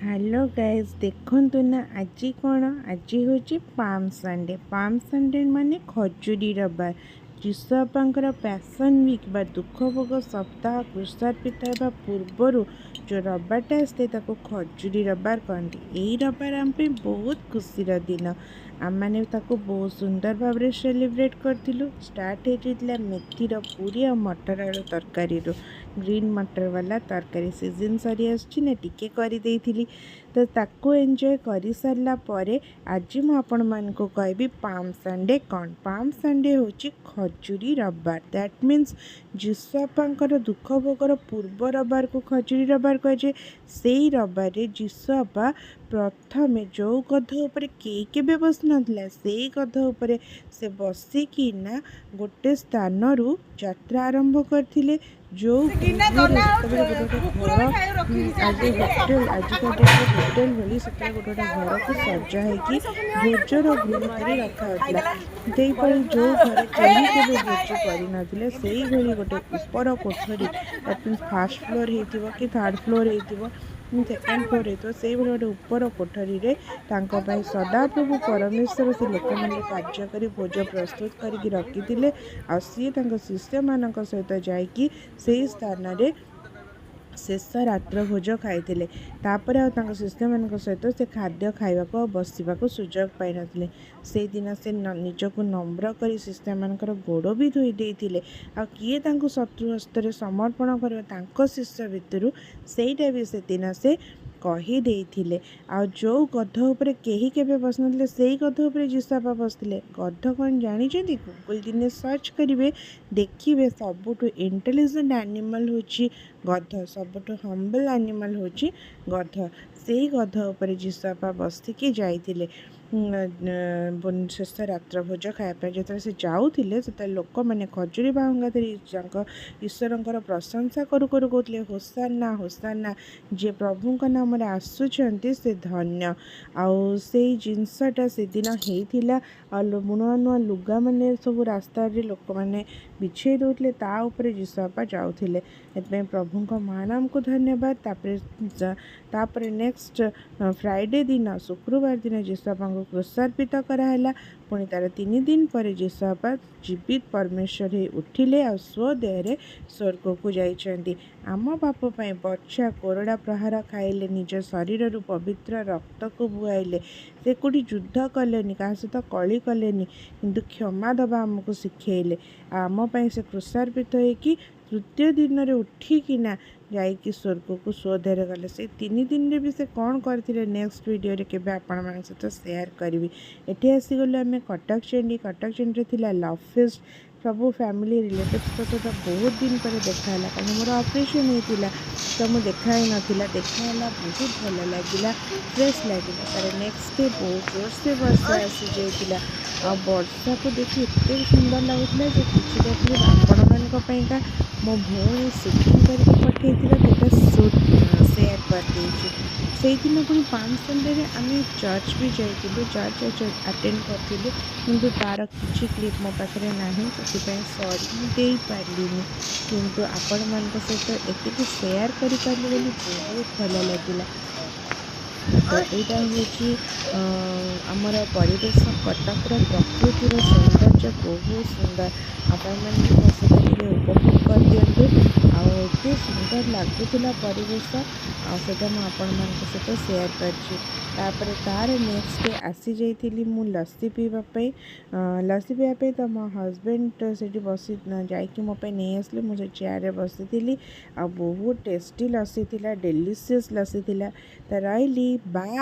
Hello guys देखंतु ना आज कौन आज हूँ पाम संडे माने खजुरी रविवार जीशुबापांकर पैसन वीक बा दुख भोग सप्ताह कृषार्पित होगा पूर्वर जो रविवारटा आसते खजुरी रविवार कहते। यही रविवार आम बहुत खुशीर दिन आम मैंने बहुत सुंदर भाव में सेलिब्रेट करूँ। स्टार्ट होता मेथीर पूरी और मटर आलू तरकारी ग्रीन मटर वाला तरकारी सीजन सरी आसना टिके कर तो ताको एंजॉय कर सारा पर आज मुझे कहबी पाम संडे कौन। पाम संडे हूँ खजुरी रविवार दैट मीन्स जीशुबापांकर दुख भोगर पूर्व रविवार को खजुरी रविवार कहुए। से रविवार जीशुबापा प्रथमे जो गध उपर के बस नाला से गध उपर से बसिकिना गोटे स्थान यात्रा आरंभ करते जो घर आजिका होटेल भली से गोटे घर को सजा है भोजर गृह रखा जो घर केही केबे भोज कर से गोटे ऊपर कोठरी दैट मीन्स फास्ट फ्लोर हो कि थर्ड फ्लोर हो सेकेंड फ्लोर हो से गोटे ऊपर कोठरी सदाप्रभु परमेश्वर से लोक मैंने कार्य कर भोज प्रस्तुत करके रखी सी शिष्य मान सहित जाकि से स्थान शेष रात्र भोज खाई शिष्य मान सहित से खाद्य खावा बसवाक सुजोग पाई न से दिन से निजक नम्र कर शिष्य मान गोड़ भी धोई देते आ किए शत्रु हस्त समर्पण कर शिष्य भितर सेटा भी से दिन से कहीदे आ जो गध उपर केही केबे बस न से गध उपर जीशुबापा बसते गध कौन जानी गूगल दिने सर्च करेंगे देखिए सबुठ इंटेलिजेंट एनिमल हूँ गध सबुठ हम्बल एनिमल हूँ गध से गध उपर जीशुबापा बसिकी जाइए शेष रात्र भोज खायापी जो से जाऊे से लोक मैंने खजुरी भांगा धरी ईश्वर प्रशंसा करू करू कहते होसाना होसाना जे प्रभु नाम आसुंच से धन्य आउ से जिनसटा से दिन होता नुआ नुआ लुगा मैंने सब रास्ता लोक मैंने बिछे दौले तापर जीशुबापा जाऊे प्रभु महानाम को धन्यवाद। तापर नेक्स्ट फ्राइडे दिन शुक्रवार दिन जीशुबापा को क्रुशार्पित कराला पुणी तार 3 दिन पर जीशुबापा जीवित परमेश्वर ही उठिले आ स्वदेह स्वर्ग को जाइछन्ति। आम पाप पाई बच्चा कोरड़ा प्रहार खाइले निज शरीर पवित्र रक्त को बुआइले से कोटी युद्ध कलेनि क्या सहित कली कलेनि किंतु क्षमा दबा आमको शिखेले आम पाई से क्रुशार्पित होइकि तृतीय दिन में उठिकिना जाइकी स्वर्ग को स्वदेह गले से 3 दिन में भी से कौन करते नेक्स्ट वीडियो रे केबे आपण मान सहित शेयर करी। एठी आसीगले आम कटक चंडी थिला लव फेस्ट सब फैमिली रिलेटिव्स सहित बहुत दिन पर देखाला कारण मोर ऑपरेशन होता तो मुझे देखाई नाला देखाला बहुत भल लगे फ्रेश लगे तार नेक्स्ट डे बहुत जोर से वर्षा आसी जाइला आ वर्षा को देखिए एत सुंदर लगुला कि देखिए आपण मो भौणी सुटिंग करके पठे सुट सेयार करदे से दिन पुणी पाम संडे आम चर्च भी जाइलु चर्च अटेंड करूँ किंतु तार किसी क्लिप मो पाखे ना से सरी दे पार्लिनी किंतु आपण मान सहित एति शेयर कर बहुत भल लगे। तो यहाँ हूँ आमर परिवेश कटकर प्रकृतिर सौंदर्य बहुत सुंदर आपण मैंने मो सहित उपभोग कर दिंतु आते सुंदर लगुला परिवेश आटा मुझे सहित शेयर कर तार नेक्स्ट डे आसी जाइली मु लस्सी पीवाई लस्सी पीवाई तो मो हजबैंड से बसी जाकि मोपाई नहीं आसले मुझे चेयर बसी आ बहुत टेस्टी लस्सी थिला डेलीशियस लस्सी थिला तो रही बाय।